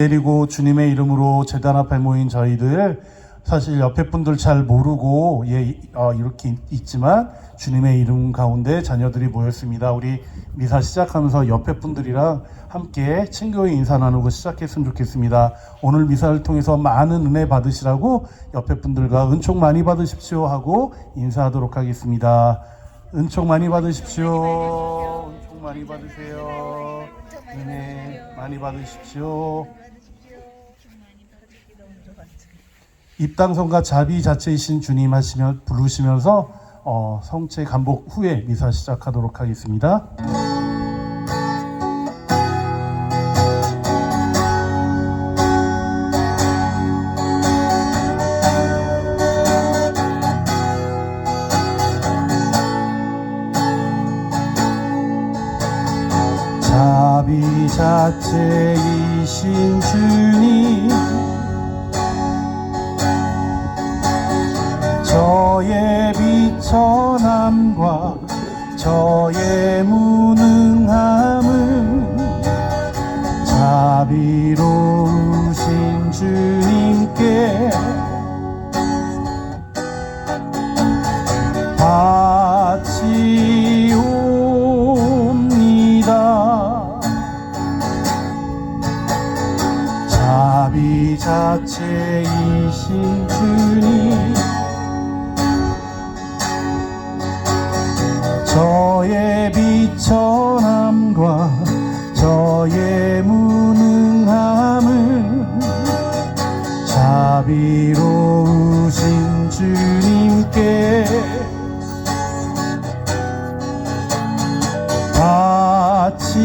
내리고 주님의 이름으로 제단 앞에 모인 저희들, 사실 옆에 분들 잘 모르고 이렇게 있지만 주님의 이름 가운데 자녀들이 모였습니다. 우리 미사 시작하면서 옆에 분들이랑 함께 친교의 인사 나누고 시작했으면 좋겠습니다. 오늘 미사를 통해서 많은 은혜 받으시라고 옆에 분들과 은총 많이 받으십시오 하고 인사하도록 하겠습니다. 은총 많이 받으십시오. 은총 많이 받으세요. 은혜 많이 받으십시오. 입당성과 자비 자체이신 주님 하시며 부르시면서 성체 간복 후에 미사 시작하도록 하겠습니다. 자비 자체이신 주님, 저의 비천함과 저의 무능함은 자비로우신 주님께 바치옵니다. 자비 자체이신 주님, 저의 비천함과 저의 무능함은 자비로우신 주님께 바치옵니다.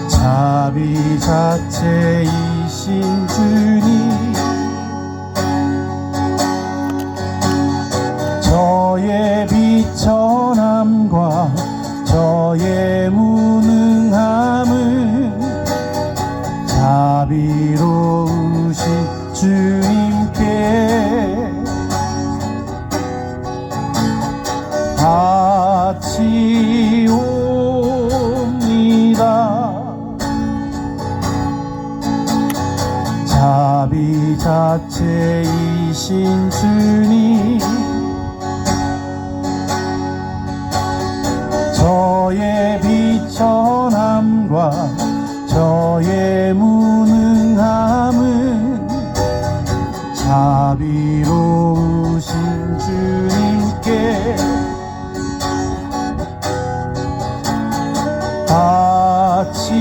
자비 자체이신 주님, 저의 비천함과 저의 무능함은 자비로우신 주님께 바치옵니다. 자비 자체이신 주님, 저의 비천함과 저의 무능함은 자비로우신 주님께 바치옵니다.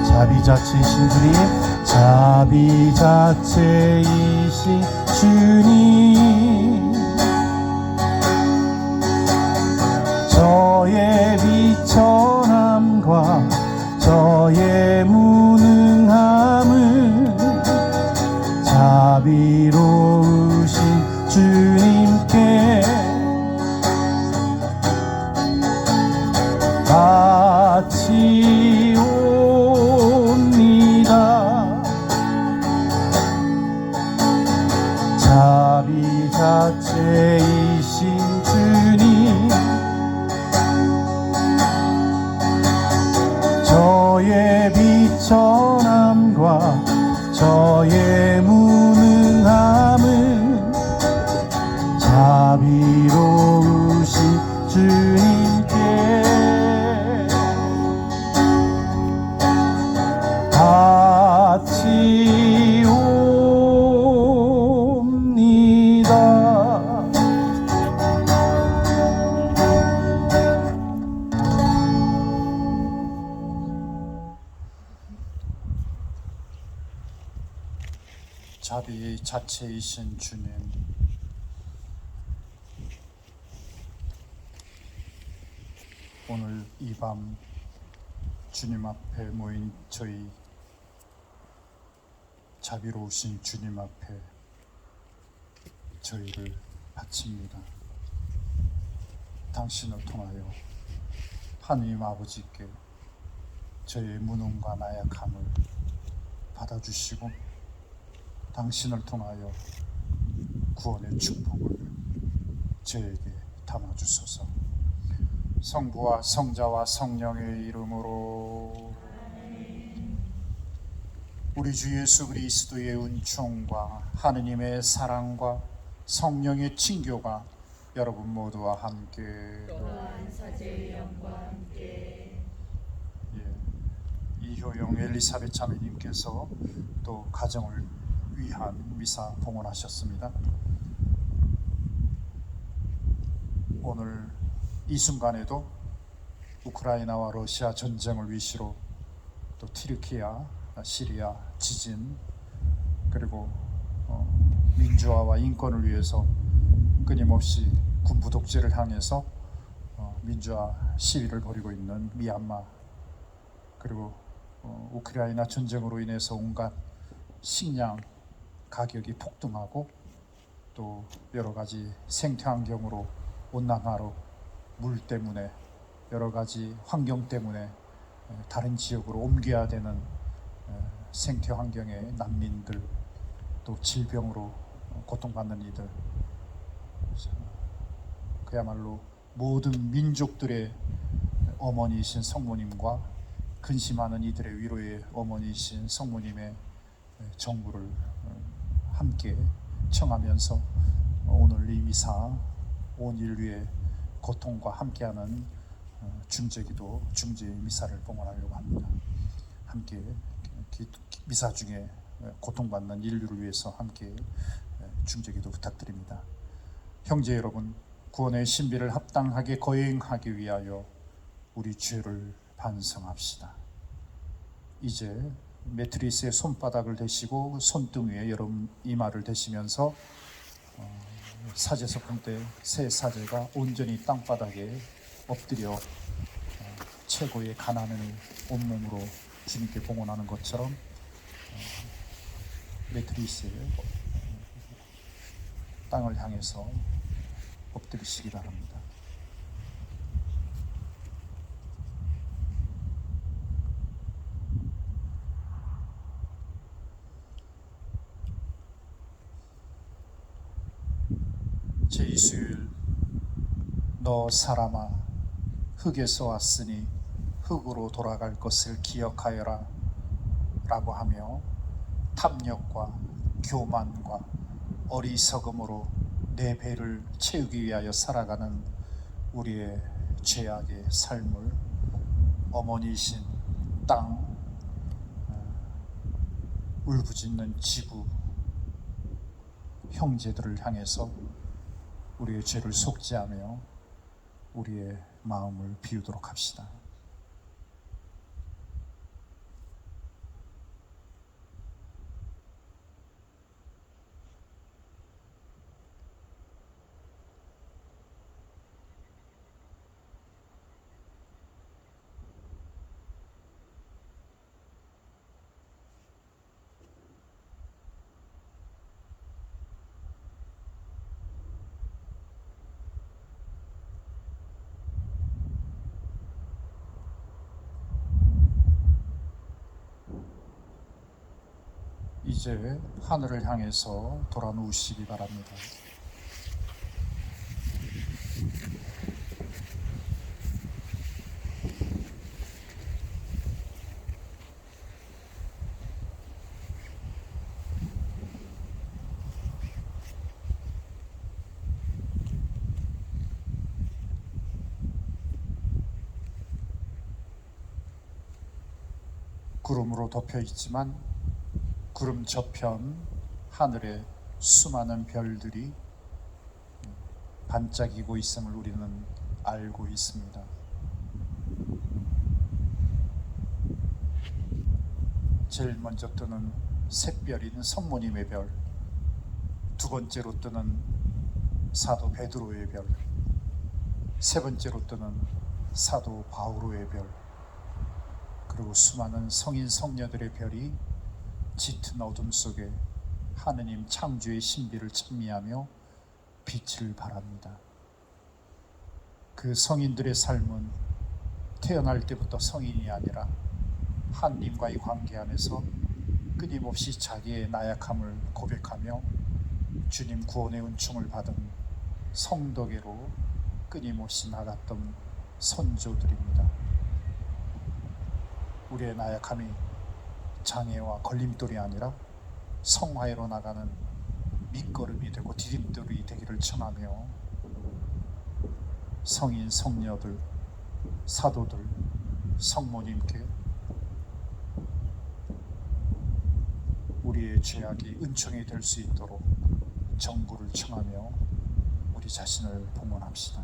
자비 자체이신 주님, 자비 자체이신 주님, 저의 비천함과 저의 무능함은 자비로우신 주님께 바치옵니다. 자비 자체이신 주님, 저의 비천함과 저의 무능함은 자비로우신 주님께 바치옵니다. 자비 자체이신 주님, 오늘 이 밤 주님 앞에 모인 저희 자비로우신 주님 앞에 저희를 바칩니다. 당신을 통하여 하느님 아버지께 저희의 무능과 나약함을 받아주시고 당신을 통하여 구원의 축복을 저에게 담아주소서. 성부와 성자와 성령의 이름으로. 우리 주 예수 그리스도의 은총과 하느님의 사랑과 성령의 친교가 여러분 모두와 함께 또한 사제의 영과 함께 이효영 엘리사벳 자매님께서 또 가정을 위한 미사 봉헌하셨습니다. 오늘 이 순간에도 우크라이나와 러시아 전쟁을 위시로 또 튀르키야, 시리아 지진, 그리고 민주화와 인권을 위해서 끊임없이 군부 독재를 향해서 민주화 시위를 벌이고 있는 미얀마, 그리고 우크라이나 전쟁으로 인해서 온갖 식량 가격이 폭등하고 또 여러 가지 생태 환경으로 온난화로 물 때문에 여러 가지 환경 때문에 다른 지역으로 옮겨야 되는 생태 환경의 난민들, 또 질병으로 고통받는 이들, 그야말로 모든 민족들의 어머니이신 성모님과 근심하는 이들의 위로의 어머니이신 성모님의 정부를 함께 청하면서 오늘 이 미사 온 인류의 고통과 함께하는 중재기도 중재 미사를 봉헌하려고 합니다. 함께 미사 중에 고통받는 인류를 위해서 함께 중재기도 부탁드립니다. 형제 여러분, 구원의 신비를 합당하게 거행하기 위하여 우리 죄를 반성합시다. 이제 매트리스의 손바닥을 대시고 손등 위에 여러분 이마를 대시면서 사제석훈 때 새 사제가 온전히 땅바닥에 엎드려 최고의 가난을 온몸으로 주님께 봉헌하는 것처럼 매트리스의 땅을 향해서 엎드리시기 바랍니다. 제2수요일, 너 사람아 흙에서 왔으니 흙으로 돌아갈 것을 기억하여라 라고 하며 탐욕과 교만과 어리석음으로 내 배를 채우기 위하여 살아가는 우리의 죄악의 삶을 어머니이신 땅, 울부짖는 지구, 형제들을 향해서 우리의 죄를 속죄하며 우리의 마음을 비우도록 합시다. 이제 하늘을 향해서 돌아누우시기 바랍니다. 구름으로 덮여 있지만 구름 저편 하늘에 수많은 별들이 반짝이고 있음을 우리는 알고 있습니다. 제일 먼저 뜨는 샛별인 성모님의 별, 두 번째로 뜨는 사도 베드로의 별, 세 번째로 뜨는 사도 바오로의 별, 그리고 수많은 성인 성녀들의 별이 짙은 어둠 속에 하느님 창조의 신비를 찬미하며 빛을 발합니다. 그 성인들의 삶은 태어날 때부터 성인이 아니라 하느님과의 관계 안에서 끊임없이 자기의 나약함을 고백하며 주님 구원의 은총을 받은 성덕에로 끊임없이 나갔던 선조들입니다. 우리의 나약함이 장애와 걸림돌이 아니라 성화에로 나가는 밑거름이 되고 디딤돌이 되기를 청하며 성인 성녀들, 사도들, 성모님께 우리의 죄악이 은총이 될 수 있도록 정부를 청하며 우리 자신을 봉헌합시다.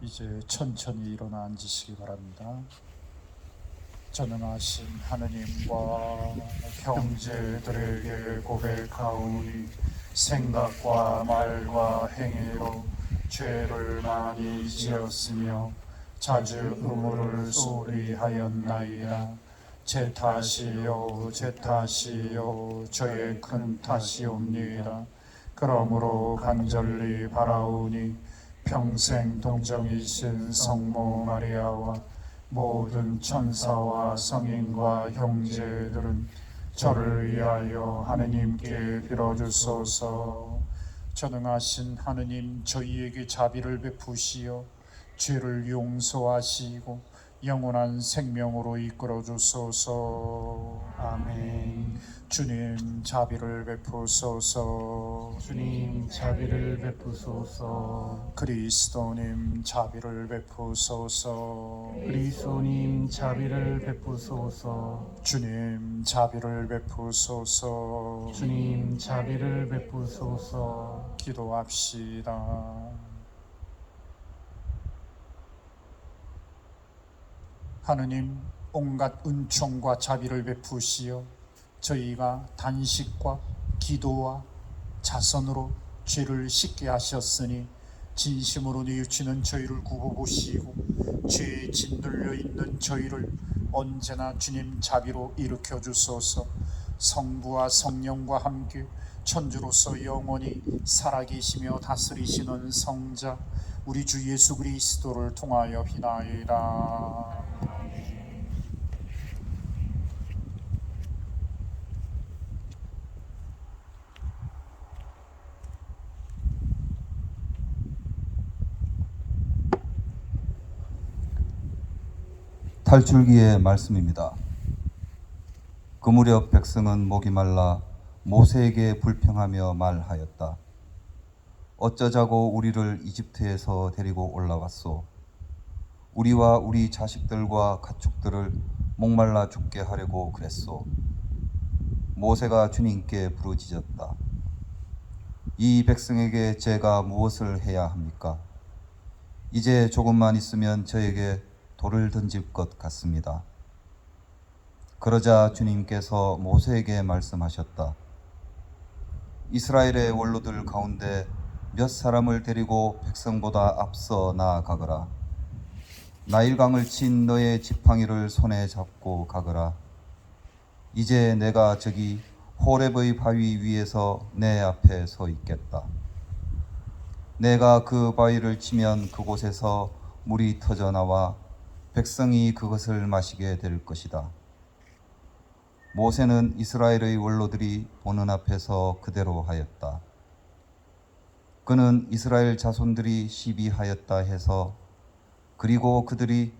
이제 천천히 일어나 앉으시기 바랍니다. 전능하신 하느님과 형제들에게 고백하오니 생각과 말과 행위로 죄를 많이 지었으며 자주 의무를 소홀히 하였나이다. 제 탓이요 제 탓이요 저의 큰 탓이옵니다. 그러므로 간절히 바라오니 평생 동정이신 성모 마리아와 모든 천사와 성인과 형제들은 저를 위하여 하느님께 빌어주소서. 전능하신 하느님, 저희에게 자비를 베푸시어 죄를 용서하시고 영원한 생명으로 이끌어 주소서. 아멘. 주님 자비를 베푸소서. 주님 자비를 베푸소서. 그리스도님 자비를 베푸소서. 그리스도님 자비를 베푸소서. 주님 자비를 베푸소서. 주님 자비를 베푸소서. 기도합시다. 하느님, 온갖 은총과 자비를 베푸시어 저희가 단식과 기도와 자선으로 죄를 씻게 하셨으니 진심으로 뉘우치는 저희를 굽어보시고 죄에 짓눌려 있는 저희를 언제나 주님 자비로 일으켜 주소서. 성부와 성령과 함께 천주로서 영원히 살아계시며 다스리시는 성자 우리 주 예수 그리스도를 통하여 비나이다. 탈출기의 말씀입니다. 그 무렵 백성은 목이 말라 모세에게 불평하며 말하였다. 어쩌자고 우리를 이집트에서 데리고 올라왔소. 우리와 우리 자식들과 가축들을 목말라 죽게 하려고 그랬소. 모세가 주님께 부르짖었다. 이 백성에게 제가 무엇을 해야 합니까? 이제 조금만 있으면 저에게 돌을 던질 것 같습니다. 그러자 주님께서 모세에게 말씀하셨다. 이스라엘의 원로들 가운데 몇 사람을 데리고 백성보다 앞서 나아가거라. 나일강을 친 너의 지팡이를 손에 잡고 가거라. 이제 내가 저기 호렙의 바위 위에서 내 앞에 서 있겠다. 내가 그 바위를 치면 그곳에서 물이 터져나와 백성이 그것을 마시게 될 것이다. 모세는 이스라엘의 원로들이 보는 앞에서 그대로 하였다. 그는 이스라엘 자손들이 시비하였다 해서, 그리고 그들이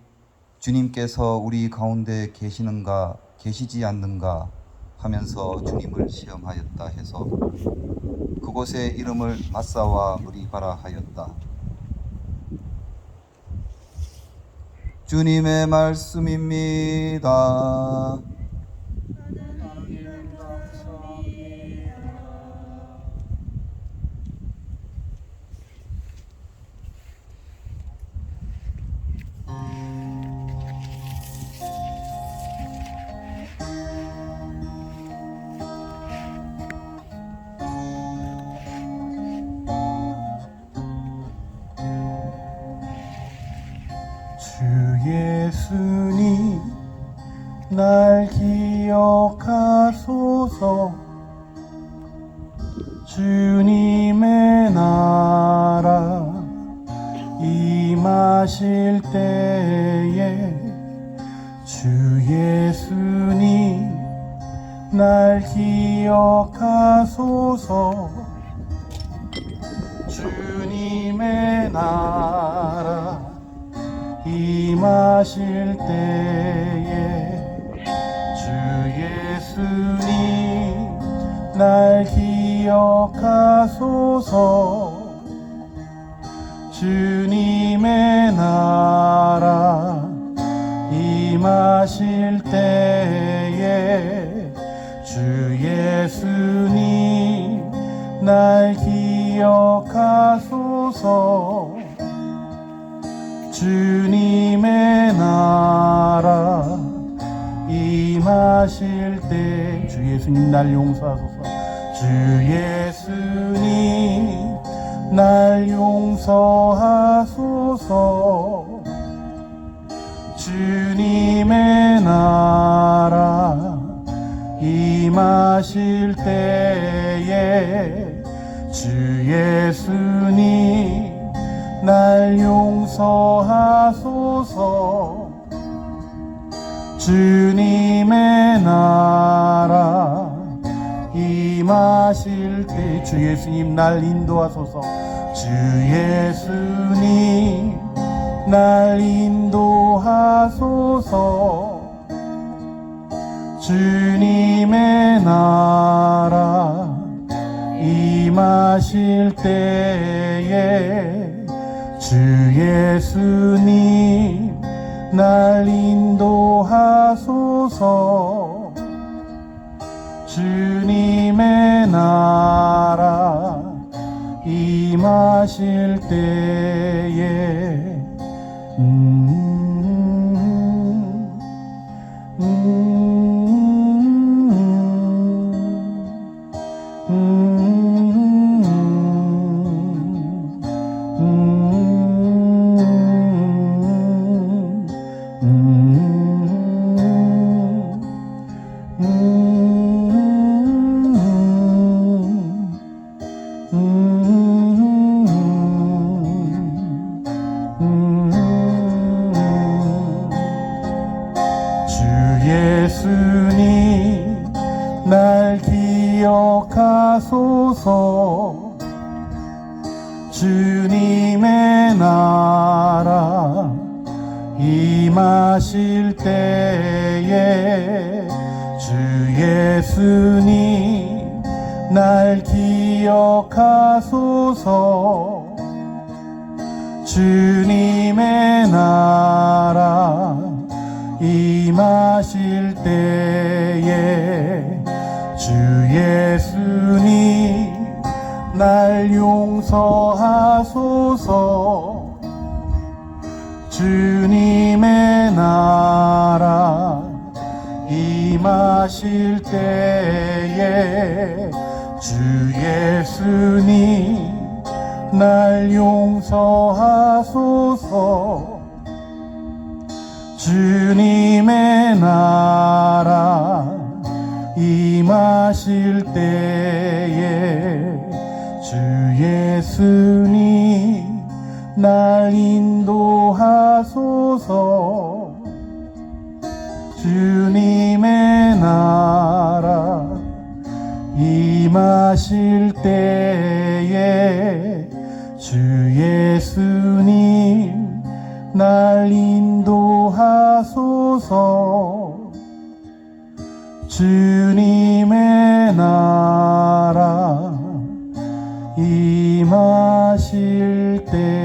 주님께서 우리 가운데 계시는가 계시지 않는가 하면서 주님을 시험하였다 해서 그곳의 이름을 마사와 무리바라 하였다. 주님의 말씀입니다. 주 예수님 날 기억하소서. 주님의 나라 임하실 때에 주 예수님 날 기억하소서. 주님의 나라 임하실 때에 주 예수님 날 기억하소서. 주님의 나라 임하실 때에 주 예수님 날 기억하소서. 주님의 나라 임하실 때 주 예수님 날 용서하소서. 주 예수님 날 용서하소서. 주님의 나라 임하실 때에 주 예수님 날 용서하소서. 주님의 나라 임하실 때 주 예수님 날 인도하소서. 주 예수님 날 인도하소서. 주님의 나라 임하실 때에 주 예수님 날 인도하소서. 주님의 나라 임하실 때에 예수님 날 기억하소서. 주님의 나라 임하실 때에 주 예수님 날 기억하소서. 주님의 나라 임하실 때에 주 예수님 날 용서하소서. 주님의 나라 임하실 때에 주 예수님 날 용서하소서. 주님의 나라 임하실 때에 주 예수님 날 인도하소서. 주님의 나라 임하실 때에 주 예수님 날 인도하소서. 주님의 나라 임하실 때에.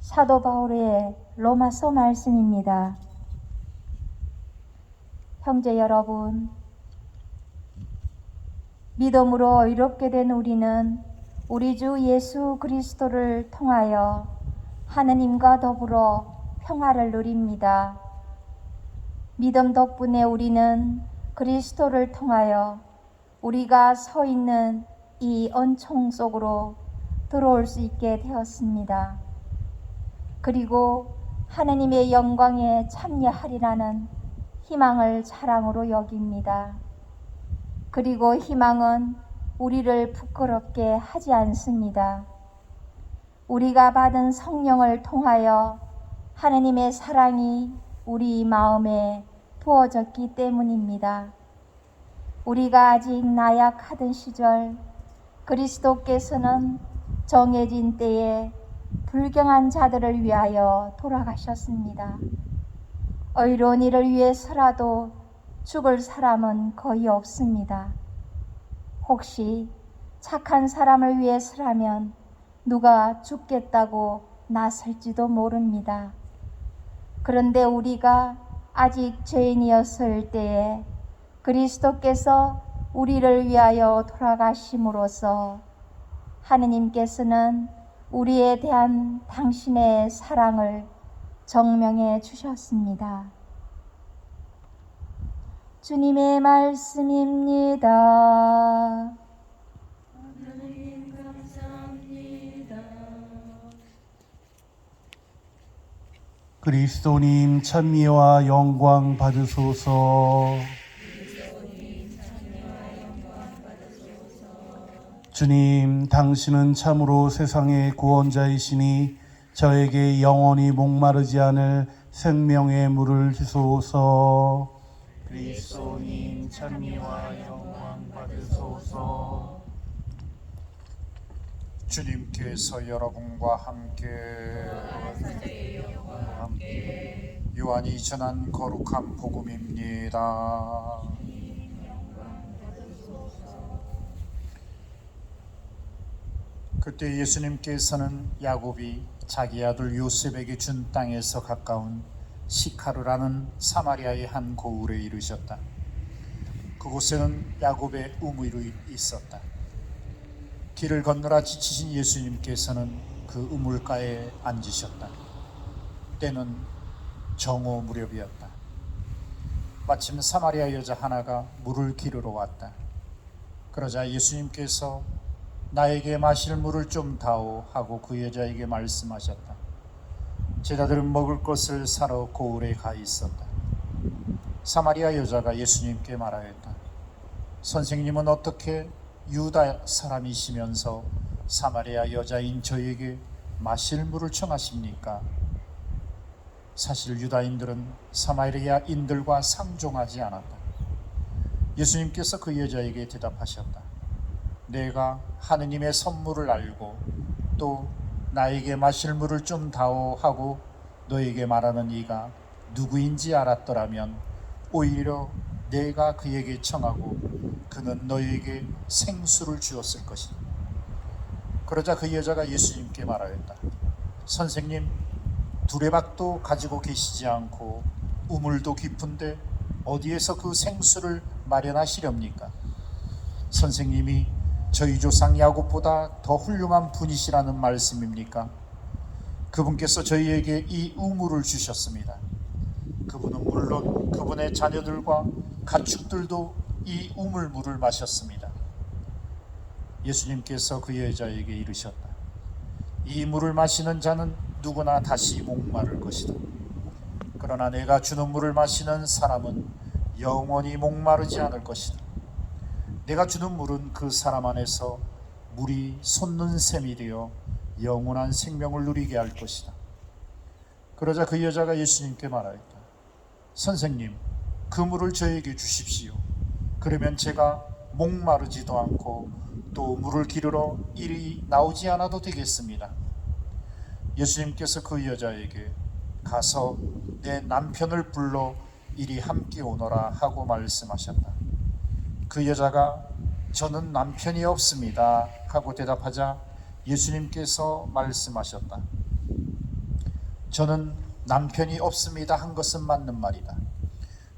사도 바울의 로마서 말씀입니다. 형제 여러분, 믿음으로 의롭게 된 우리는 우리 주 예수 그리스도를 통하여 하느님과 더불어 평화를 누립니다. 믿음 덕분에 우리는 그리스도를 통하여 우리가 서 있는 이恩宠 속으로 들어올 수 있게 되었습니다. 그리고 하느님의 영광에 참여하리라는 희망을 자랑으로 여깁니다. 그리고 희망은 우리를 부끄럽게 하지 않습니다. 우리가 받은 성령을 통하여 하느님의 사랑이 우리 마음에 부어졌기 때문입니다. 우리가 아직 나약하던 시절 그리스도께서는 정해진 때에 불경한 자들을 위하여 돌아가셨습니다. 의로운 이를 위해서라도 죽을 사람은 거의 없습니다. 혹시 착한 사람을 위해서라면 누가 죽겠다고 나설지도 모릅니다. 그런데 우리가 아직 죄인이었을 때에 그리스도께서 우리를 위하여 돌아가심으로써 하느님께서는 우리에 대한 당신의 사랑을 정명해 주셨습니다. 주님의 말씀입니다. 하나님 감사합니다. 그리스도님 찬미와 영광 받으소서. 주님, 당신은 참으로 세상의 구원자이시니 저에게 영원히 목마르지 않을 생명의 물을 주소서. 그리스도님 찬미와 영광 받으소서. 주님께서 여러분과 함께 요한이 전한 거룩한 복음입니다. 그때 예수님께서는 야곱이 자기 아들 요셉에게 준 땅에서 가까운 시카르라는 사마리아의 한 고을에 이르셨다. 그곳에는 야곱의 우물이 있었다. 길을 건너라 지치신 예수님께서는 그 우물가에 앉으셨다. 때는 정오 무렵이었다. 마침 사마리아 여자 하나가 물을 기르러 왔다. 그러자 예수님께서 나에게 마실 물을 좀 다오 하고 그 여자에게 말씀하셨다. 제자들은 먹을 것을 사러 고을에 가 있었다. 사마리아 여자가 예수님께 말하였다. 선생님은 어떻게 유다 사람이시면서 사마리아 여자인 저에게 마실 물을 청하십니까? 사실 유다인들은 사마리아인들과 상종하지 않았다. 예수님께서 그 여자에게 대답하셨다. 내가 하느님의 선물을 알고 또 나에게 마실 물을 좀 다오 하고 너에게 말하는 이가 누구인지 알았더라면 오히려 내가 그에게 청하고 그는 너에게 생수를 주었을 것이다. 그러자 그 여자가 예수님께 말하였다. 선생님, 두레박도 가지고 계시지 않고 우물도 깊은데 어디에서 그 생수를 마련하시렵니까? 선생님이 저희 조상 야곱보다 더 훌륭한 분이시라는 말씀입니까? 그분께서 저희에게 이 우물을 주셨습니다. 그분은 물론 그분의 자녀들과 가축들도 이 우물물을 마셨습니다. 예수님께서 그 여자에게 이르셨다. 이 물을 마시는 자는 누구나 다시 목마를 것이다. 그러나 내가 주는 물을 마시는 사람은 영원히 목마르지 않을 것이다. 내가 주는 물은 그 사람 안에서 물이 솟는 샘이 되어 영원한 생명을 누리게 할 것이다. 그러자 그 여자가 예수님께 말하였다. 선생님, 그 물을 저에게 주십시오. 그러면 제가 목마르지도 않고 또 물을 기르러 이리 나오지 않아도 되겠습니다. 예수님께서 그 여자에게 가서 내 남편을 불러 이리 함께 오너라 하고 말씀하셨다. 그 여자가 저는 남편이 없습니다 하고 대답하자 예수님께서 말씀하셨다. 저는 남편이 없습니다 한 것은 맞는 말이다.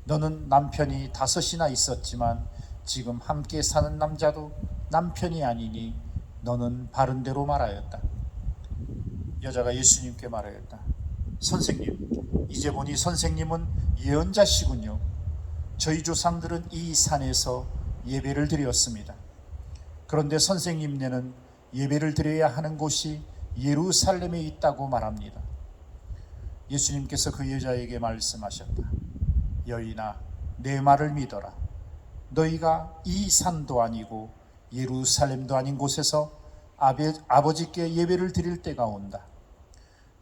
너는 남편이 5이나 있었지만 지금 함께 사는 남자도 남편이 아니니 너는 바른 대로 말하였다. 여자가 예수님께 말하였다. 선생님, 이제 보니 선생님은 예언자시군요. 저희 조상들은 이 산에서 예배를 드렸습니다. 그런데 선생님네는 예배를 드려야 하는 곳이 예루살렘에 있다고 말합니다. 예수님께서 그 여자에게 말씀하셨다. 여인아, 내 말을 믿어라. 너희가 이 산도 아니고 예루살렘도 아닌 곳에서 아버지께 예배를 드릴 때가 온다.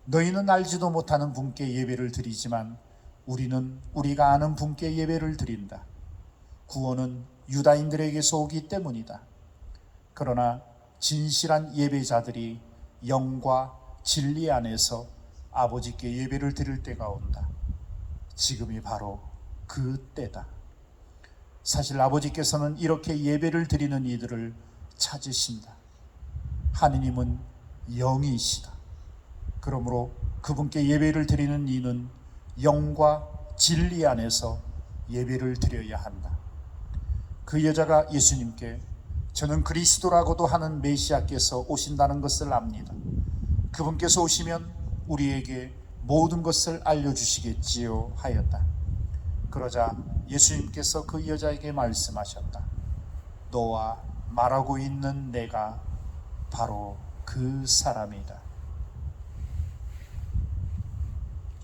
너희는 알지도 못하는 분께 예배를 드리지만 우리는 우리가 아는 분께 예배를 드린다. 구원은 유다인들에게서 오기 때문이다. 그러나 진실한 예배자들이 영과 진리 안에서 아버지께 예배를 드릴 때가 온다. 지금이 바로 그 때다. 사실 아버지께서는 이렇게 예배를 드리는 이들을 찾으신다. 하느님은 영이시다. 그러므로 그분께 예배를 드리는 이는 영과 진리 안에서 예배를 드려야 한다. 그 여자가 예수님께 저는 그리스도라고도 하는 메시아께서 오신다는 것을 압니다. 그분께서 오시면 우리에게 모든 것을 알려주시겠지요 하였다. 그러자 예수님께서 그 여자에게 말씀하셨다. 너와 말하고 있는 내가 바로 그 사람이다.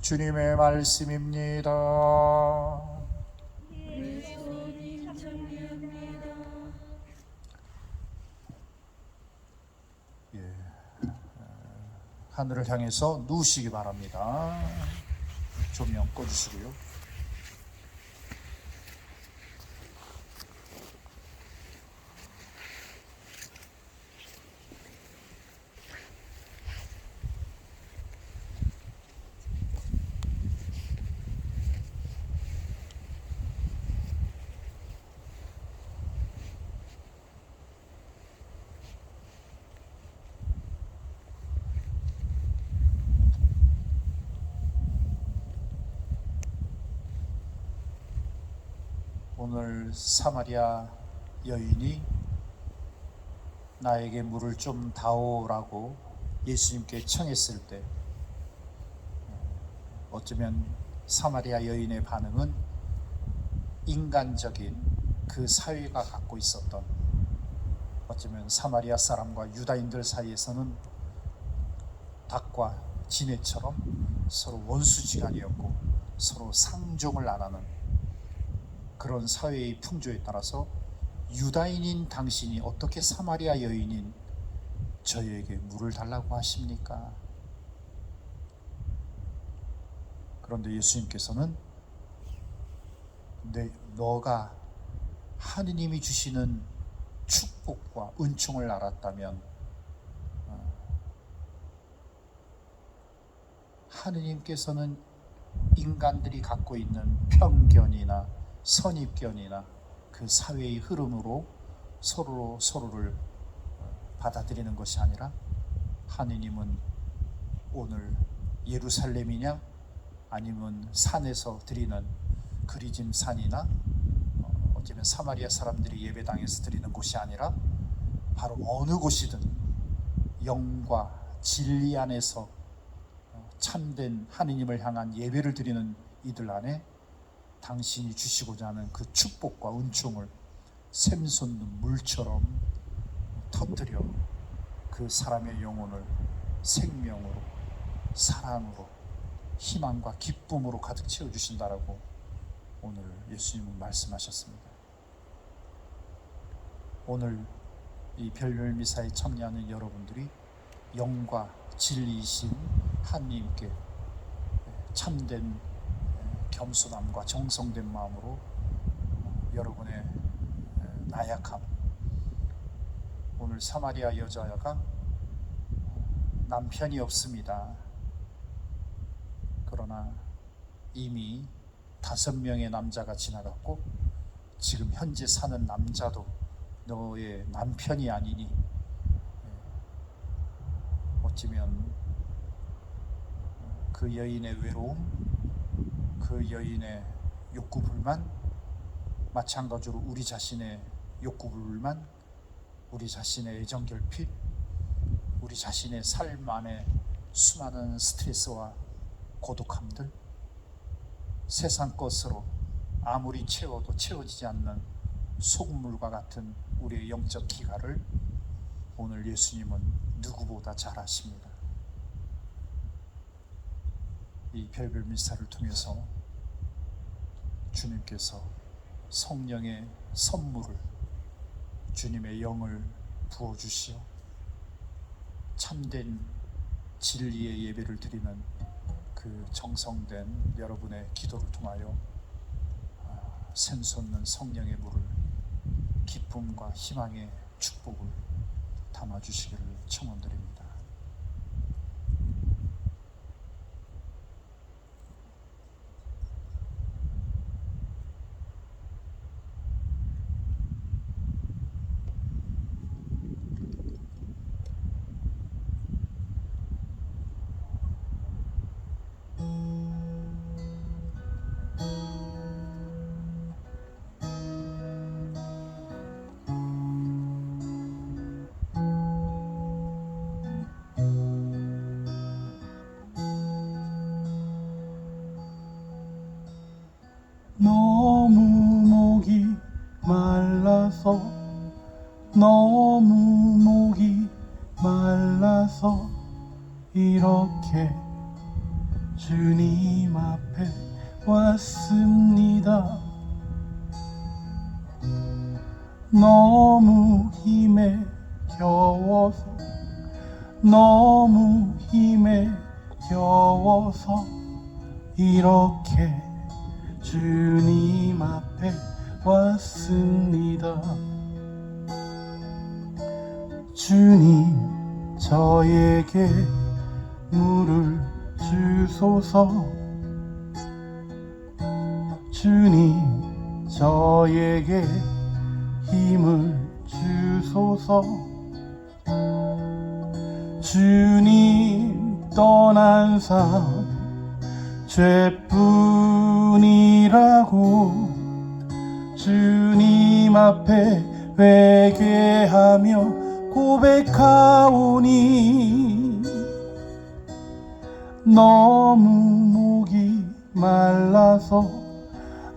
주님의 말씀입니다. 그리스도님 찬미합니다. 하늘을 향해서 누우시기 바랍니다. 조명 꺼주시고요. 오늘 사마리아 여인이 나에게 물을 좀 다오라고 예수님께 청했을 때 어쩌면 사마리아 여인의 반응은 인간적인 그 사회가 갖고 있었던, 어쩌면 사마리아 사람과 유다인들 사이에서는 닭과 지네처럼 서로 원수지간이었고 서로 상종을 안 하는 그런 사회의 풍조에 따라서 유다인인 당신이 어떻게 사마리아 여인인 저에게 물을 달라고 하십니까? 그런데 예수님께서는 너가 하느님이 주시는 축복과 은총을 알았다면 하느님께서는 인간들이 갖고 있는 편견이나 선입견이나 그 사회의 흐름으로 서로를 받아들이는 것이 아니라 하느님은 오늘 예루살렘이냐 아니면 산에서 드리는 그리짐 산이나 어쩌면 사마리아 사람들이 예배당에서 드리는 곳이 아니라 바로 어느 곳이든 영과 진리 안에서 참된 하느님을 향한 예배를 드리는 이들 안에 당신이 주시고자 하는 그 축복과 은총을 샘솟는 물처럼 터뜨려 그 사람의 영혼을 생명으로, 사랑으로, 희망과 기쁨으로 가득 채워주신다라고 오늘 예수님은 말씀하셨습니다. 오늘 이 별별미사에 참여하는 여러분들이 영과 진리이신 하나님께 참된 겸손함과 정성된 마음으로 여러분의 나약함, 오늘 사마리아 여자가 남편이 없습니다. 그러나 이미 5명의 남자가 지나갔고 지금 현재 사는 남자도 너의 남편이 아니니 어쩌면 그 여인의 외로움, 그 여인의 욕구불만, 마찬가지로 우리 자신의 욕구불만, 우리 자신의 애정결핍, 우리 자신의 삶 안에 수많은 스트레스와 고독함들, 세상 것으로 아무리 채워도 채워지지 않는 소금물과 같은 우리의 영적 기갈을 오늘 예수님은 누구보다 잘 아십니다. 이 별별 미사를 통해서 주님께서 성령의 선물을, 주님의 영을 부어주시어 참된 진리의 예배를 드리는 그 정성된 여러분의 기도를 통하여 샘솟는 성령의 물을, 기쁨과 희망의 축복을 담아주시기를 청원드립니다. 너무 목이 말라서, 너무 목이 말라서 이렇게 주님 앞에 왔습니다. 너무 힘에 겨워서, 너무 힘에 겨워서 이렇게 주님 앞에 왔습니다. 주님, 저에게 물을 주소서. 주님, 저에게 힘을 주소서. 주님, 떠난 삶 죄뿐이라고 주님 앞에 회개하며 고백하오니, 너무 목이 말라서,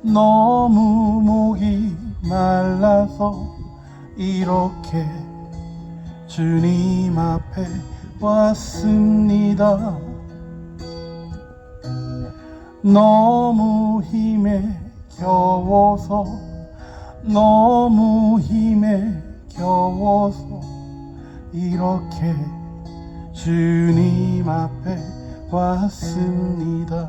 너무 목이 말라서 이렇게 주님 앞에 왔습니다. 너무 힘에 겨워서, 너무 힘에 겨워서 이렇게 주님 앞에 왔습니다.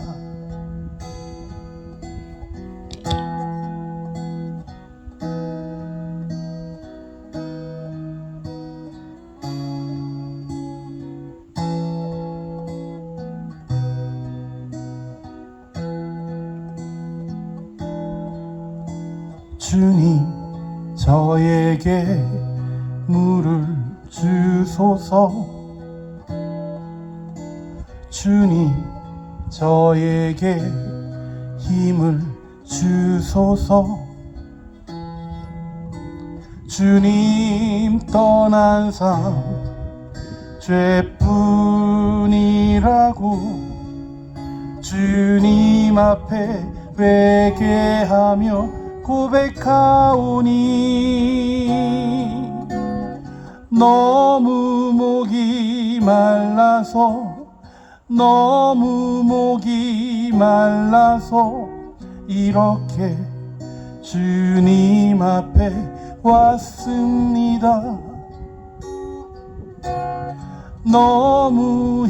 주님, 저에게 물을 주소서. 주님, 저에게 힘을 주소서. 주님, 떠난 삶 죄뿐이라고 주님 앞에 회개하며 고백하오니 너무 목이 말라서 이렇게 주님 앞에 왔습니다. 너무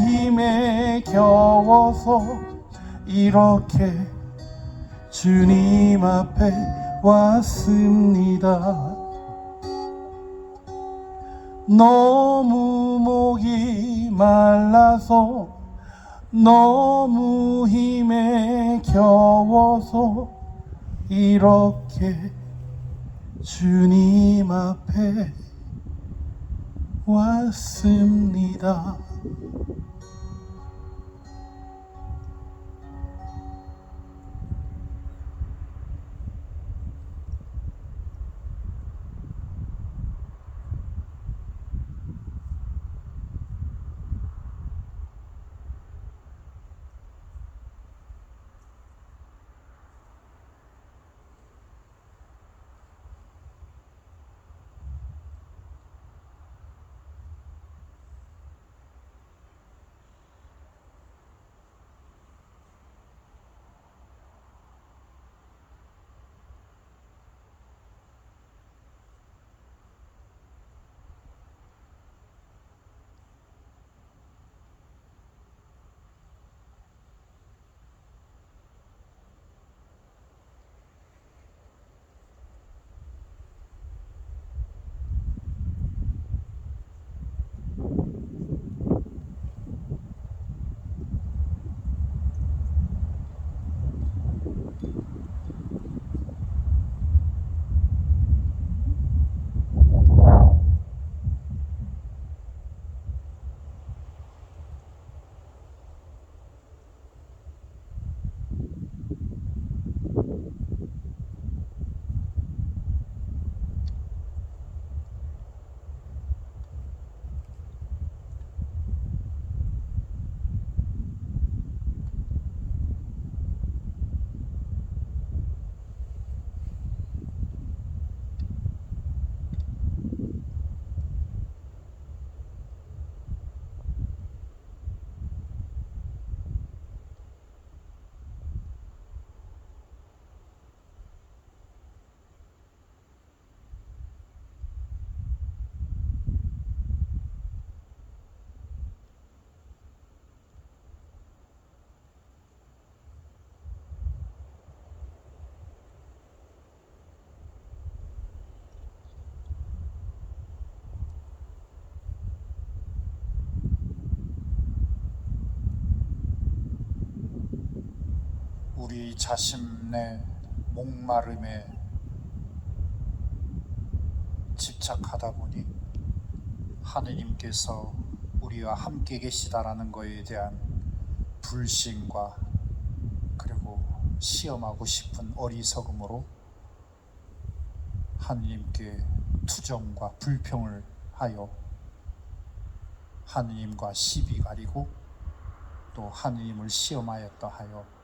힘에 겨워서 이렇게 주님 앞에 왔습니다. 너무 목이 말라서 너무 힘에 겨워서 이렇게 주님 앞에 왔습니다. 우리 자신의 목마름에 집착하다 보니 하느님께서 우리와 함께 계시다라는 것에 대한 불신과 그리고 시험하고 싶은 어리석음으로 하느님께 투정과 불평을 하여 하느님과 시비 가리고 또 하느님을 시험하였다 하여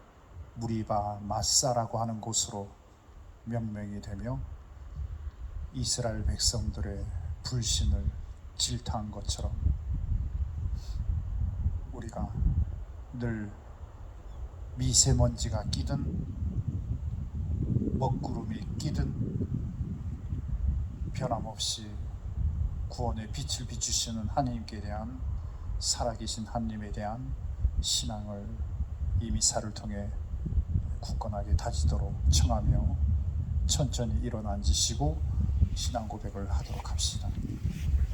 무리바 마사라고 하는 곳으로 명명이 되며 이스라엘 백성들의 불신을 질타한 것처럼 우리가 늘 미세먼지가 끼든 먹구름이 끼든 변함없이 구원의 빛을 비추시는 하나님께 대한 살아계신 하나님에 대한 신앙을 이 미사를 통해 굳건하게 다지도록 청하며 천천히 일어나 앉으시고 신앙 고백을 하도록 합시다.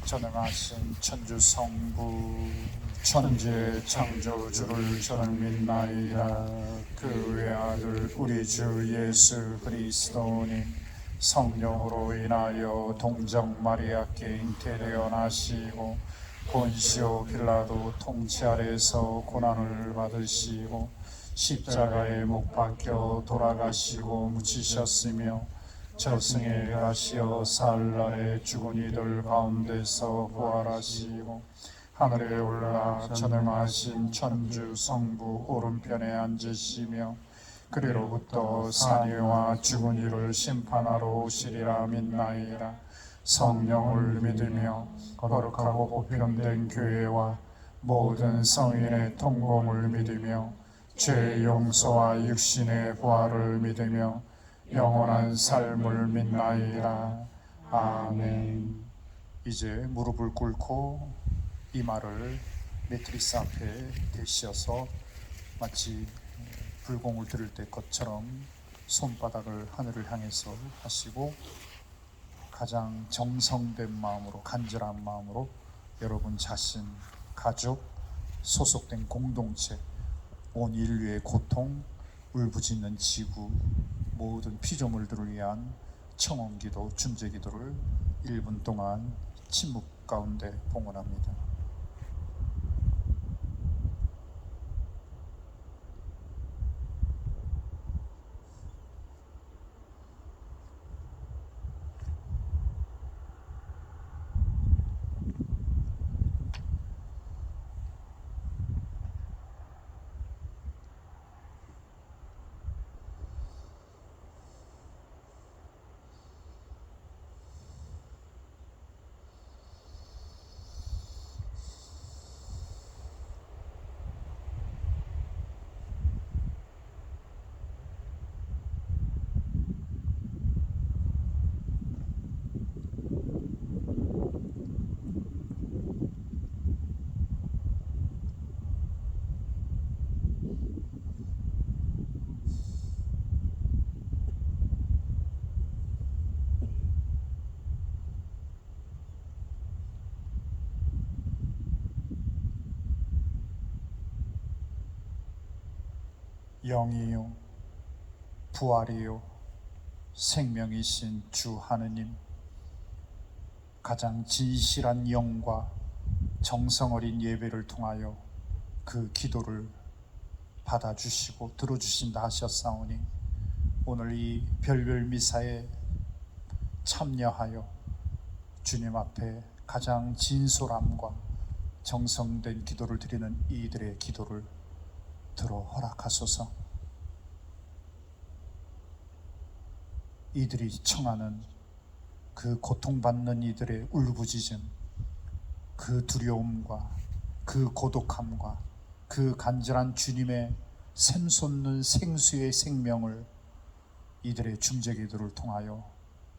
전능하신 천주 성부 천재 창조주를 저는 믿나이다. 그 외아들 우리 주 예수 그리스도니 성령으로 인하여 동정 마리아께 잉태되어 나시고 본시오 빌라도 통치 아래서 고난을 받으시고 십자가에 못 박혀 돌아가시고 묻히셨으며 저승에 가시어 사흘날에 죽은 이들 가운데서 부활하시고 하늘에 올라 전능하신 천주 성부 오른편에 앉으시며 그리로부터 산이와 죽은 이를 심판하러 오시리라 믿나이다. 성령을 믿으며 거룩하고 보편된 교회와 모든 성인의 통공을 믿으며 죄의 용서와 육신의 부활을 믿으며 영원한 삶을 믿나이다. 아멘. 이제 무릎을 꿇고 이마를 매트리스 앞에 대시어서 마치 불공을 들을 때 것처럼 손바닥을 하늘을 향해서 하시고 가장 정성된 마음으로, 간절한 마음으로 여러분 자신, 가족, 소속된 공동체, 온 인류의 고통, 울부짖는 지구, 모든 피조물들을 위한 청원기도, 중재기도를 1분 동안 침묵 가운데 봉헌합니다. 영이요 부활이요 생명이신 주 하느님, 가장 진실한 영과 정성 어린 예배를 통하여 그 기도를 받아주시고 들어주신다 하셨사오니 오늘 이 별별 미사에 참여하여 주님 앞에 가장 진솔함과 정성된 기도를 드리는 이들의 기도를 들어 허락하소서. 이들이 청하는 그 고통받는 이들의 울부짖음, 그 두려움과 그 고독함과 그 간절한 주님의 샘솟는 생수의 생명을 이들의 중재기도를 통하여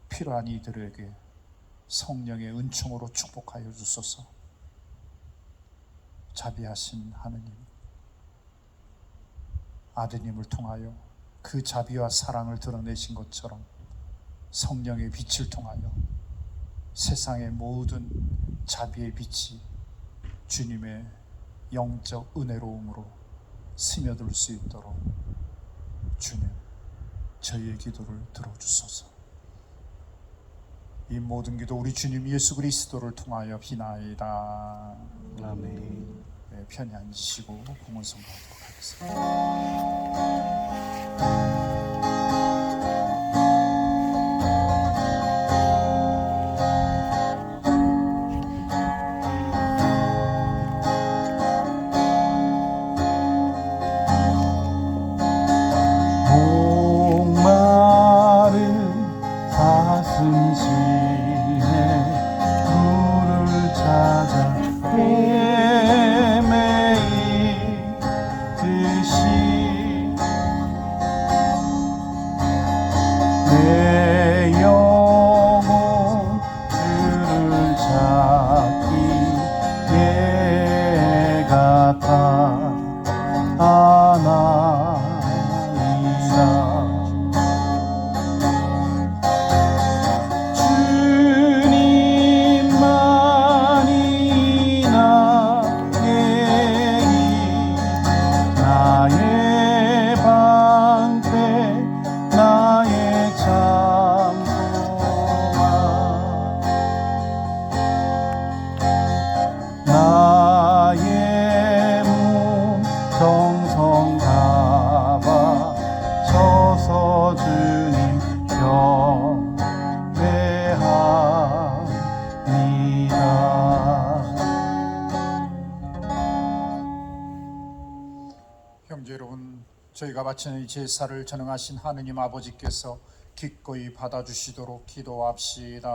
필요한 이들에게 성령의 은총으로 축복하여 주소서. 자비하신 하느님, 아드님을 통하여 그 자비와 사랑을 드러내신 것처럼 성령의 빛을 통하여 세상의 모든 자비의 빛이 주님의 영적 은혜로움으로 스며들 수 있도록 주님, 저희의 기도를 들어주소서. 이 모든 기도 우리 주님 예수 그리스도를 통하여 비나이다. 아멘. 네, 편히 앉으시고 공헌성 가도록 하겠습니다. 목마른 가슴 심에 구를 찾아 헤매이듯이 저희가 바치는 이 제사를 전능하신 하느님 아버지께서 기꺼이 받아주시도록 기도합시다.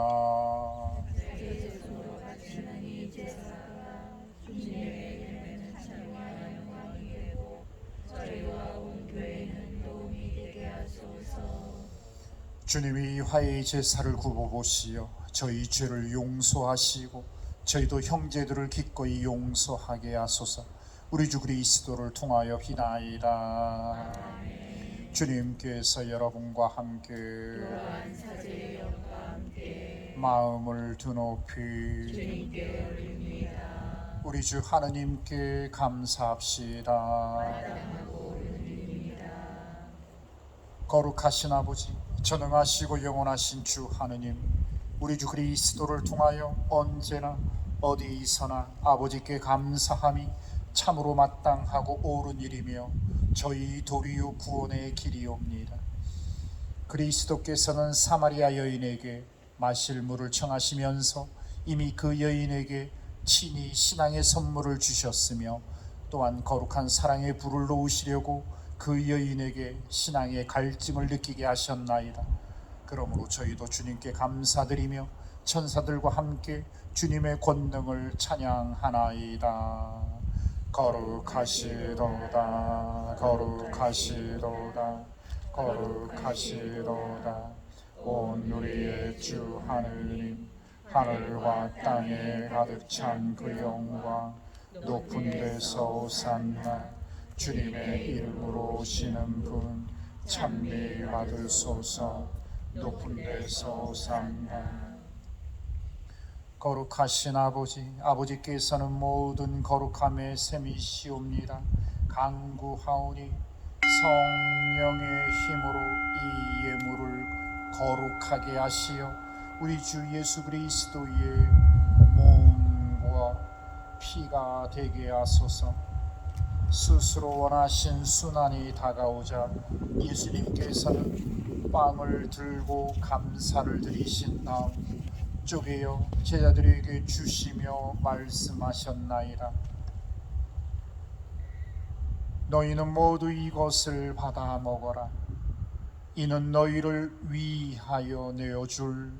주님이 화해의 제사를 굽어보시어 저희 죄를 용서하시고 저희도 형제들을 기꺼이 용서하게 하소서. 우리 주 그리스도를 통하여 비나이다. 주님께서 여러분과 함께 마음을 드높이 우리 주 하느님께 감사합시다. 거룩하신 아버지, 전능하시고 영원하신 주 하느님, 우리 주 그리스도를 통하여 언제나 어디서나 아버지께 감사함이 참으로 마땅하고 옳은 일이며 저희 도리요 구원의 길이옵니다. 그리스도께서는 사마리아 여인에게 마실 물을 청하시면서 이미 그 여인에게 친히 신앙의 선물을 주셨으며 또한 거룩한 사랑의 불을 놓으시려고 그 여인에게 신앙의 갈증을 느끼게 하셨나이다. 그러므로 저희도 주님께 감사드리며 천사들과 함께 주님의 권능을 찬양하나이다. 거룩하시도다, 거룩하시도다, 거룩하시도다. 온 우리의 주 하느님, 하늘과 땅에 가득 찬 그 영광, 높은 데서 오산나. 주님의 이름으로 오시는 분 찬미 받으소서. 높은 데서 오산나. 거룩하신 아버지, 아버지께서는 모든 거룩함의 셈이시옵니다. 간구하오니 성령의 힘으로 이 예물을 거룩하게 하시어 우리 주 예수 그리스도의 몸과 피가 되게 하소서. 스스로 원하신 순환이 다가오자 예수님께서는 빵을 들고 감사를 드리신 다음 쪼개어 제자들에게 주시며 말씀하셨나이다. 너희는 모두 이것을 받아 먹어라. 이는 너희를 위하여 내어줄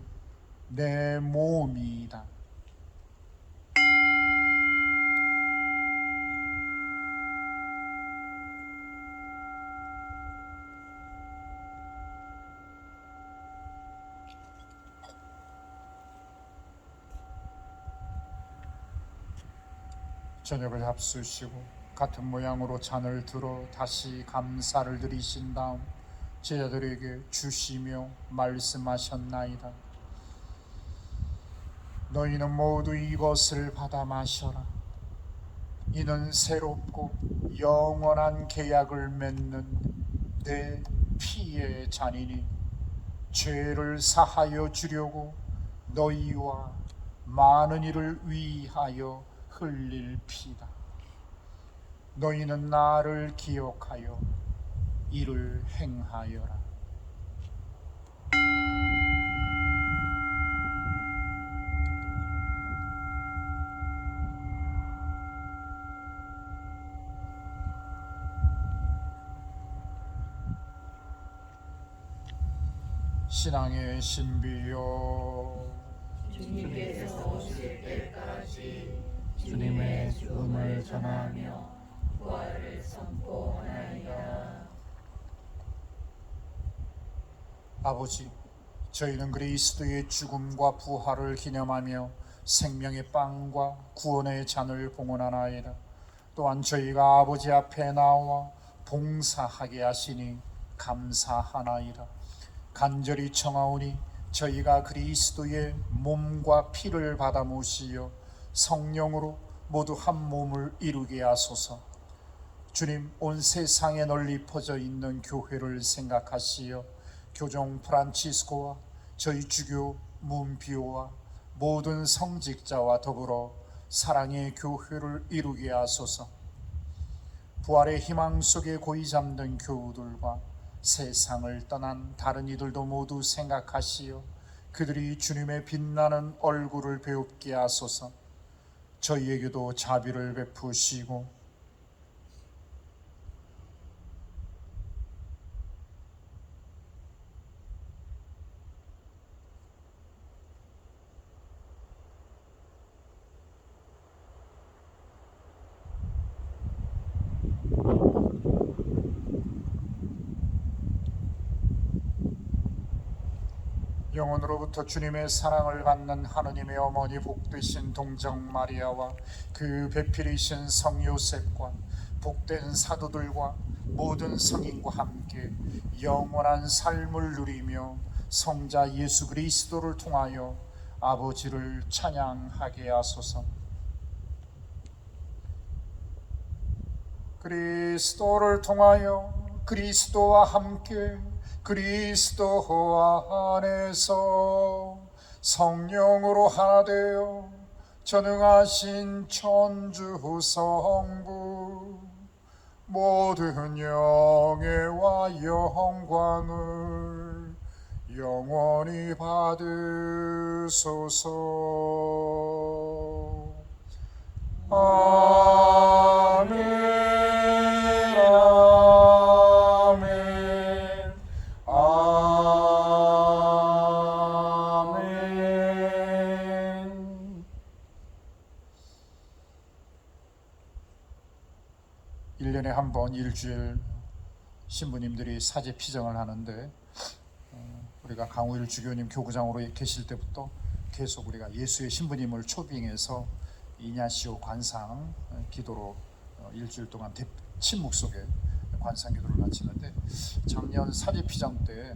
내 몸이다. 저녁을 합수시고 같은 모양으로 잔을 들어 다시 감사를 드리신 다음 제자들에게 주시며 말씀하셨나이다. 너희는 모두 이것을 받아 마셔라. 이는 새롭고 영원한 계약을 맺는 내 피의 잔이니 죄를 사하여 주려고 너희와 많은 이를 위하여 흘릴 피다. 너희는 나를 기억하여 이를 행하여라. 신앙의 신비요, 주님께서 오실 때까지 주님의 죽음을 전하며 부활을 선포하나이다. 아버지, 저희는 그리스도의 죽음과 부활을 기념하며 생명의 빵과 구원의 잔을 봉헌하나이다. 또한 저희가 아버지 앞에 나와 봉사하게 하시니 감사하나이다. 간절히 청하오니 저희가 그리스도의 몸과 피를 받아 모시어 성령으로 모두 한 몸을 이루게 하소서. 주님, 온 세상에 널리 퍼져 있는 교회를 생각하시어 교종 프란치스코와 저희 주교 문비오와 모든 성직자와 더불어 사랑의 교회를 이루게 하소서. 부활의 희망 속에 고이 잠든 교우들과 세상을 떠난 다른 이들도 모두 생각하시어 그들이 주님의 빛나는 얼굴을 배웁게 하소서. 저희에게도 자비를 베푸시고 영원으로부터 주님의 사랑을 받는 하느님의 어머니 복되신 동정 마리아와 그 배필이신 성 요셉과 복된 사도들과 모든 성인과 함께 영원한 삶을 누리며 성자 예수 그리스도를 통하여 아버지를 찬양하게 하소서. 그리스도를 통하여 그리스도와 함께 그리스도 안에서 성령으로 하나 되어 전능하신 천주 성부 모든 영예와 영광을 영원히 받으소서. 아멘. 아멘. 1년에 한 번 일주일 신부님들이 사제 피정을 하는데 우리가 강우일 주교님 교구장으로 계실 때부터 계속 우리가 예수의 신부님을 초빙해서 이냐시오 관상 기도로 일주일 동안 침묵 속에 관상 기도를 마치는데, 작년 사제 피정 때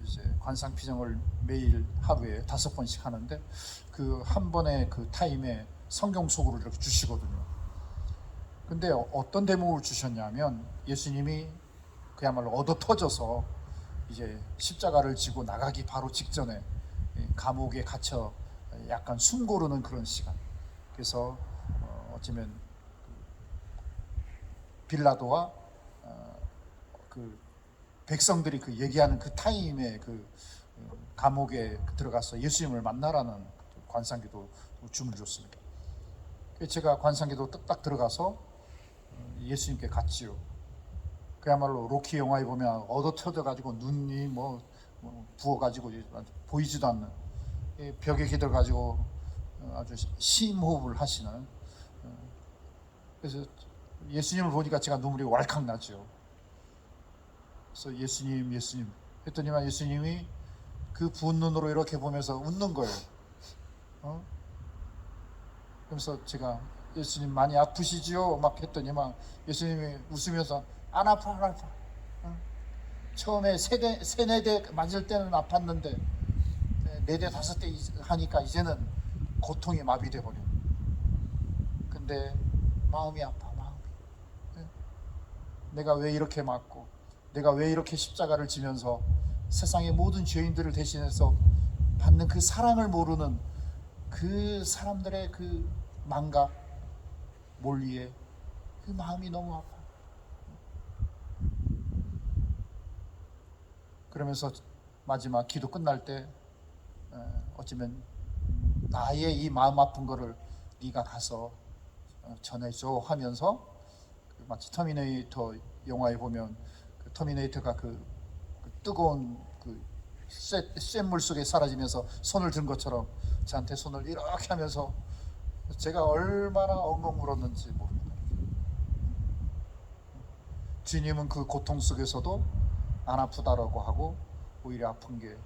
이제 관상 피정을 매일 하루에 5번씩 하는데 그 한 번의 그 타임에 성경 속으로 이렇게 주시거든요. 근데 어떤 대목을 주셨냐면 예수님이 그야말로 얻어 터져서 이제 십자가를 지고 나가기 바로 직전에 감옥에 갇혀 약간 숨 고르는 그런 시간. 그래서 어쩌면 빌라도와 그 백성들이 그 얘기하는 그 타임에 그 감옥에 들어가서 예수님을 만나라는 관상기도 주문을 줬습니다. 제가 관상기도 딱 들어가서 예수님께 갔지요. 그야말로 로키 영화에 보면 얻어 터져가지고 눈이 부어가지고 보이지도 않는 벽에 기대가지고 아주 심호흡을 하시는, 그래서 예수님을 보니까 제가 눈물이 왈칵 나죠. 그래서 예수님 했더니만 예수님이 그 부은 눈으로 이렇게 보면서 웃는 거예요. 그래서 제가 예수님 많이 아프시지요? 막 했더니만 예수님이 웃으면서 안 아파. 처음에 세네 대 맞을 때는 아팠는데 4대 5대 하니까 이제는 고통이 마비돼 버려. 근데 마음이 아파. 내가 왜 이렇게 맞고, 내가 왜 이렇게 십자가를 지면서 세상의 모든 죄인들을 대신해서 받는 그 사랑을 모르는 그 사람들의 그 망각, 몰리에 그 마음이 너무 아파. 그러면서 마지막 기도 끝날 때 어쩌면 나의 이 마음 아픈 거를 네가 가서 전해줘 하면서, 마치 터미네이터 영화에 보면 그 터미네이터가 그 뜨거운 그 쇳물 속에 사라지면서 손을 든 것처럼 저한테 손을 이렇게 하면서 제가 얼마나 엉엉 울었는지 모릅니다. 주님은 그 고통 속에서도 안 아프다라고 하고 오히려 아픈 게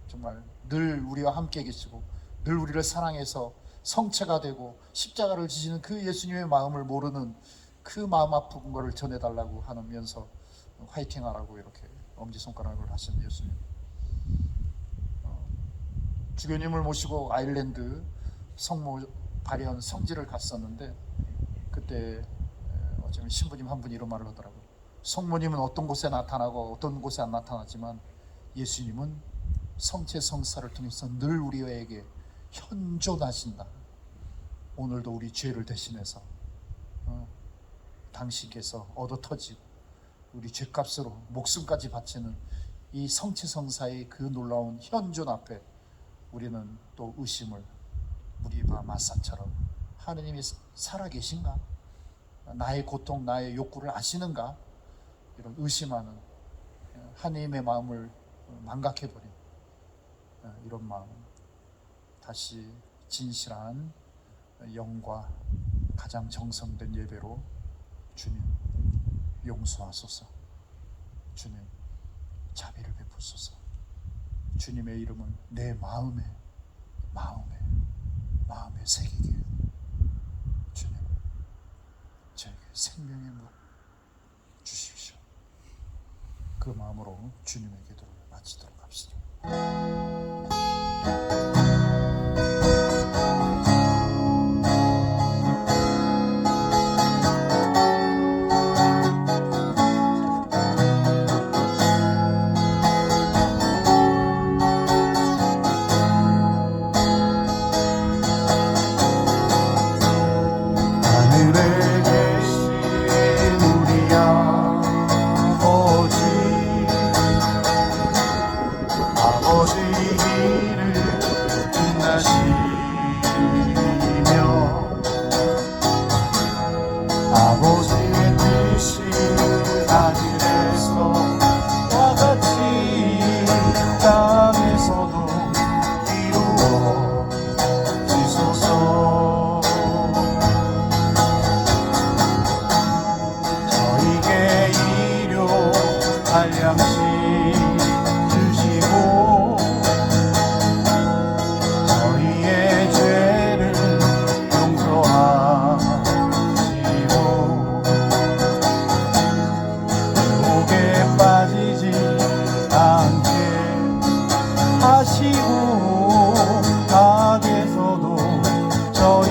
정말 늘 우리와 함께 계시고 늘 우리를 사랑해서 성체가 되고 십자가를 지시는 그 예수님의 마음을 모르는 그 마음 아픈 거를 전해달라고 하면서 화이팅하라고 이렇게 엄지손가락을 하신 예수님. 주교님을 모시고 아일랜드 성모 발현 성지를 갔었는데, 그때 어쩌면 신부님 한 분이 이런 말을 하더라고요. 성모님은 어떤 곳에 나타나고 어떤 곳에 안 나타나지만 예수님은 성체 성사를 통해서 늘 우리에게 현존하신다. 오늘도 우리 죄를 대신해서 당신께서 얻어 터지고 우리 죄값으로 목숨까지 바치는 이 성체성사의 그 놀라운 현존 앞에 우리는 또 의심을, 무리바 마사처럼 하느님이 살아계신가? 나의 고통, 나의 욕구를 아시는가? 이런 의심하는 하느님의 마음을 망각해버린 이런 마음, 다시 진실한 영과 가장 정성된 예배로 주님 용서하소서. 주님 자비를 베푸소서. 주님의 이름을 내 마음에 새기게 주님 저에게 생명의 물 주십시오. 그 마음으로 주님의 기도를 마치도록 합시다. 하늘에 계신 우리 아버지 일을 빛나시며 아버지의 뜻이 하늘에서와 같이 땅에서도 이루어지소서. 저희에게 일용할 양식 주시고 저희의 죄를 용서하시고 유혹에 빠지지 않게 하시고 악에서도 저희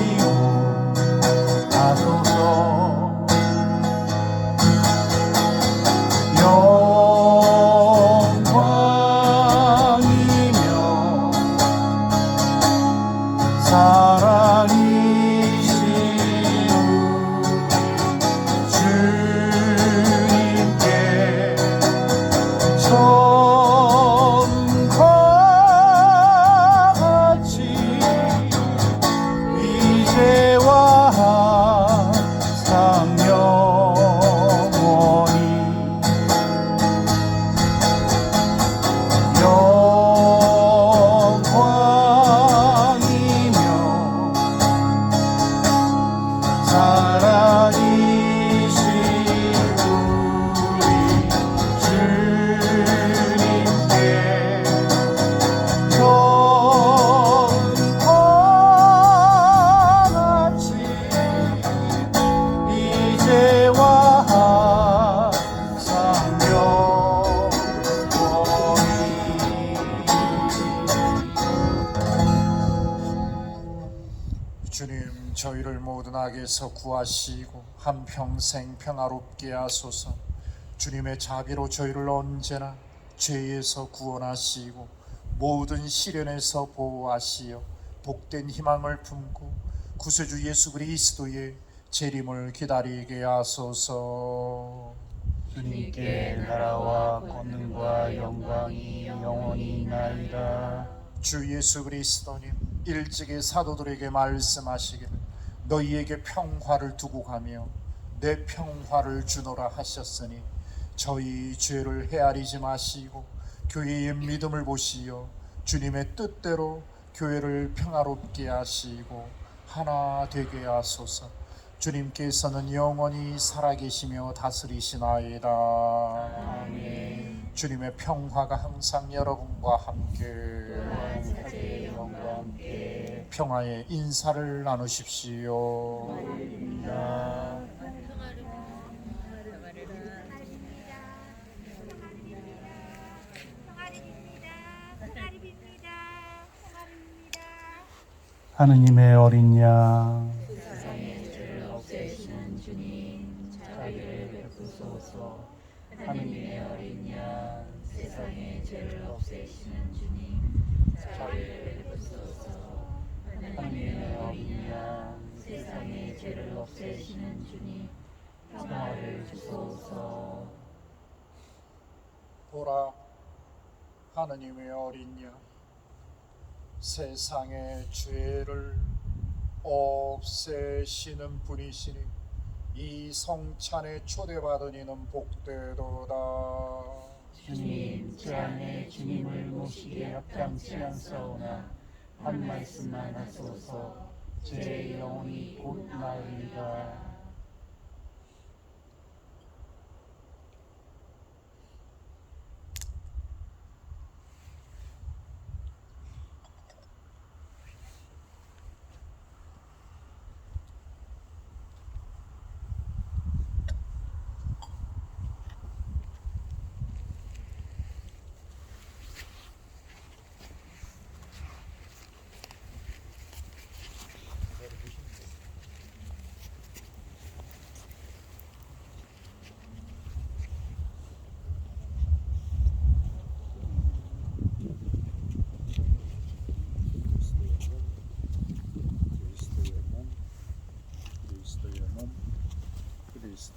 구하소서. 영광이며 사랑이신 주님께 처음과 같이 이제와 항상 영원히 영광이며 살아계신 우리 주님께 처음과 같이 이제와 항상 영원히. 주님 저희를 모든 악에서 구하시고 한평생 평화롭게 하소서. 주님의 자비로 저희를 언제나 죄에서 구원하시고 모든 시련에서 보호하시어 복된 희망을 품고 구세주 예수 그리스도의 재림을 기다리게 하소서. 주님께 나라와 권능과 영광이 영원히 있나이다. 주 예수 그리스도님 일찍이 사도들에게 말씀하시기를 너희에게 평화를 두고 가며 내 평화를 주노라 하셨으니 저희 죄를 헤아리지 마시고 교회의 믿음을 보시어 주님의 뜻대로 교회를 평화롭게 하시고 하나 되게 하소서. 주님께서는 영원히 살아계시며 다스리시나이다. 아멘. 주님의 평화가 항상 여러분과 함께 사제의 영과 함께 평화의 인사를 나누십시오. 하느님의 어린 양 세상의 죄를 없애시는 주님 자비를 베푸소서. 하느님의 어린 양 세상의 죄를 없애시는 주님 자비를 베푸소서. 하느님의 어린 양 세상의 죄를 없애시는 주님 평화를 주소서. 보라 하느님의 어린 양 세상의 죄를 없애시는 분이시니 이 성찬에 초대받은 이는 복되도다. 주님 제 안에 주님을 모시기에 합당치 않사오나 한 말씀만 하소서. 제 영혼이 곧 나으리다.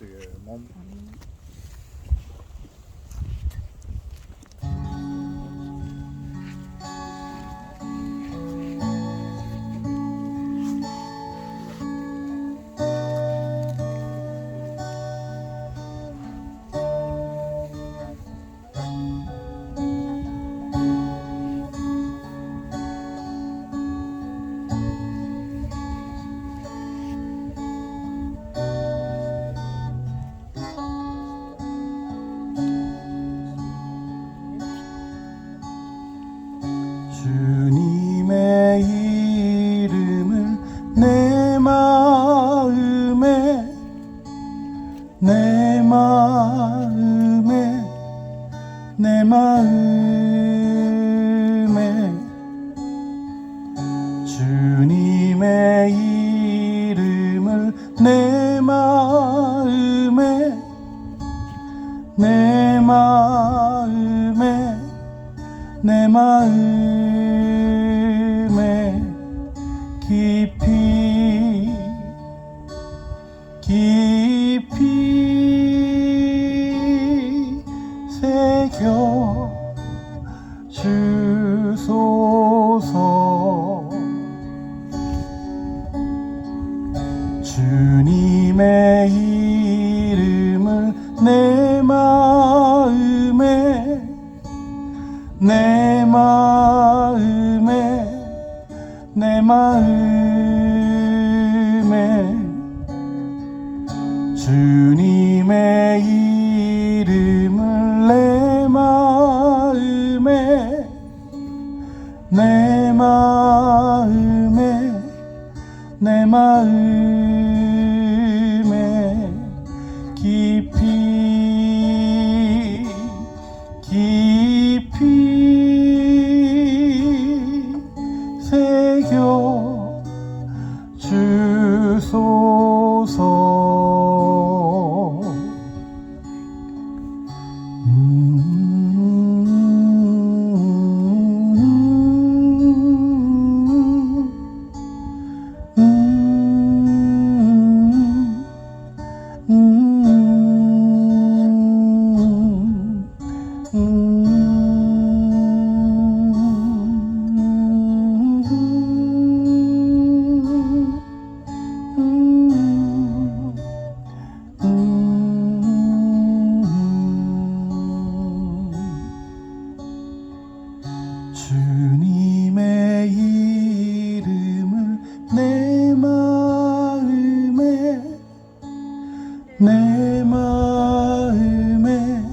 그리스도의 몸. 주님의 이름을 내 마음에 내 마음에 내 마음에 주님의 이름을 내 마음에 내 마음에 내 마음에 깊이 깊이 새겨 주소서. 주님의 이름을 내 마음에 내 마음에 내 마음에 주님의 이름을 내 마음에 내 마음에 내 마음에 깊이 깊이 새겨 주소서. 주님의 이름을 내 마음에 내 마음에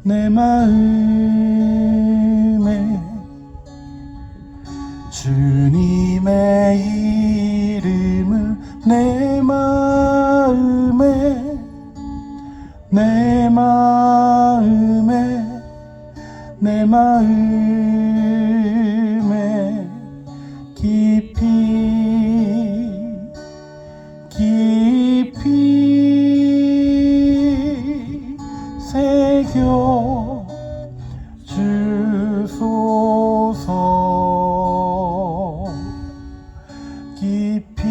내 마음에 주님의 이름을 내 마음에 내 마음에 내 마음에 깊이 깊이 새겨 주소서. 깊이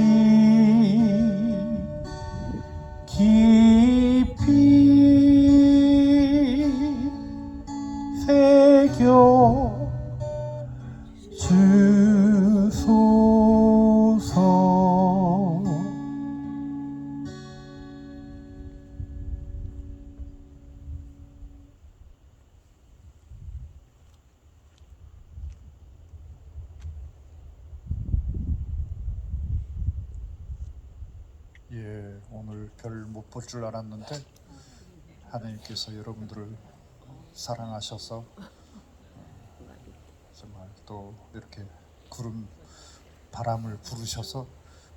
깊이 새겨 주소서. 예, 오늘 별 못 볼 줄 알았는데 하나님께서 여러분들을 사랑하셔서 정말 또 이렇게 구름 바람을 부르셔서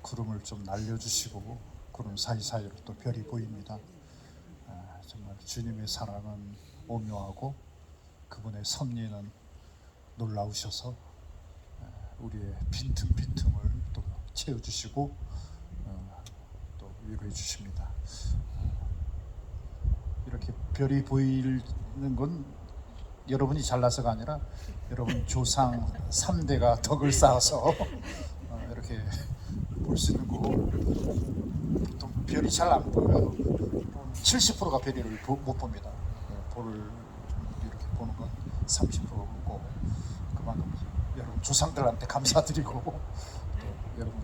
구름을 좀 날려주시고 구름 사이사이로 또 별이 보입니다. 정말 주님의 사랑은 오묘하고 그분의 섭리는 놀라우셔서 우리의 빈틈빈틈을 또 채워주시고 또 위로해 주십니다. 이렇게 별이 보이는 건 여러분이 잘나서가 아니라 여러분 조상 3대가 덕을 쌓아서 이렇게 볼 수 있는 거고 보통 별이 잘 안 보여요. 70%가 별을 못 봅니다. 볼을 이렇게 보는 건 30%고 그만큼 여러분 조상들한테 감사드리고 또 여러분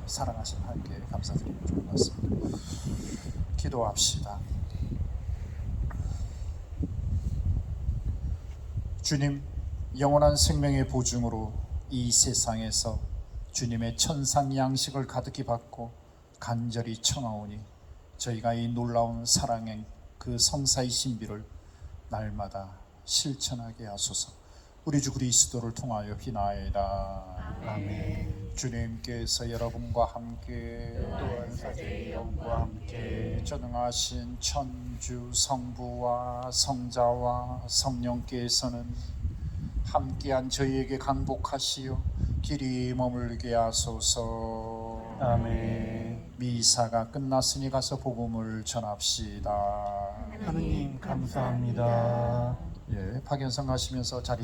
사랑하신 하나님께 감사드리고 좋은 것 같습니다. 기도합시다. 주님, 영원한 생명의 보증으로 이 세상에서 주님의 천상 양식을 가득히 받고 간절히 청하오니 저희가 이 놀라운 사랑의 그 성사의 신비를 날마다 실천하게 하소서. 우리 주 그리스도를 통하여 비나이다. 아멘. 주님께서 여러분과 함께 또한 사제의 영과 함께 전능하신 천주 성부와 성자와 성령께서는 함께한 저희에게 강복하시어 길이 머물게 하소서. 아멘. 미사가 끝났으니 가서 복음을 전합시다. 하느님 감사합니다. 예, 박연성 가시면서 자리